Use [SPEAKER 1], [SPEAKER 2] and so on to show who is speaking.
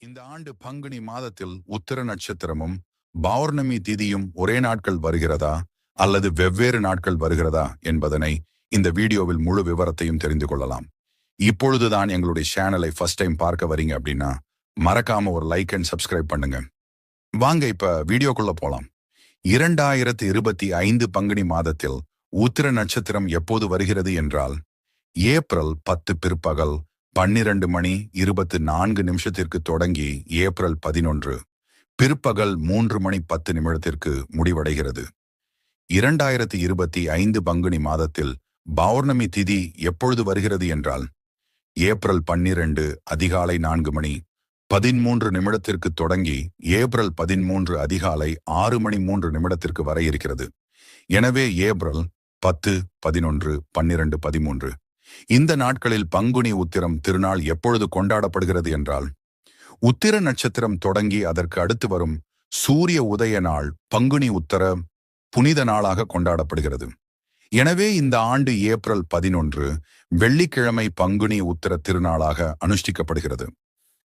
[SPEAKER 1] இந்த ஆண்டு பங்குனி மாதத்தில் உத்திர நட்சத்திரமும் பௌர்ணமி திதியும் ஒரே நாட்கள் வருகிறதா அல்லது வெவ்வேறு நாட்கள் வருகிறதா என்பதனை இந்த வீடியோவில் முழு விவரத்தையும் தெரிந்து கொள்ளலாம். இப்பொழுதுதான் எங்களுடைய சேனலை ஃபர்ஸ்ட் டைம் பார்க்க வரீங்க அப்படின்னா மறக்காம ஒரு லைக் அண்ட் சப்ஸ்கிரைப் பண்ணுங்க. வாங்க இப்ப வீடியோக்குள்ள போலாம். 2025 பங்குனி மாதத்தில் உத்திர நட்சத்திரம் எப்போது வருகிறது என்றால் ஏப்ரல் 10 பிற்பகல் 12:24 தொடங்கி ஏப்ரல் 11 பிற்பகல் 3:10 முடிவடைகிறது. 2025 பங்குனி மாதத்தில் பௌர்ணமி திதி எப்பொழுது வருகிறது என்றால் ஏப்ரல் 12 அதிகாலை 4:13 தொடங்கி ஏப்ரல் 13 அதிகாலை 6:03 வரை இருக்கிறது. எனவே ஏப்ரல் 10, 11, 12, 13 இந்த நாட்களில் பங்குனி உத்திரம் திருநாள் எப்பொழுது கொண்டாடப்படுகிறது என்றால் உத்திர நட்சத்திரம் தொடங்கி அதற்கு அடுத்து வரும் சூரிய உதய நாள் பங்குனி உத்தர புனித நாளாக கொண்டாடப்படுகிறது. எனவே இந்த ஆண்டு ஏப்ரல் 11 வெள்ளிக்கிழமை பங்குனி உத்திர திருநாளாக அனுஷ்டிக்கப்படுகிறது.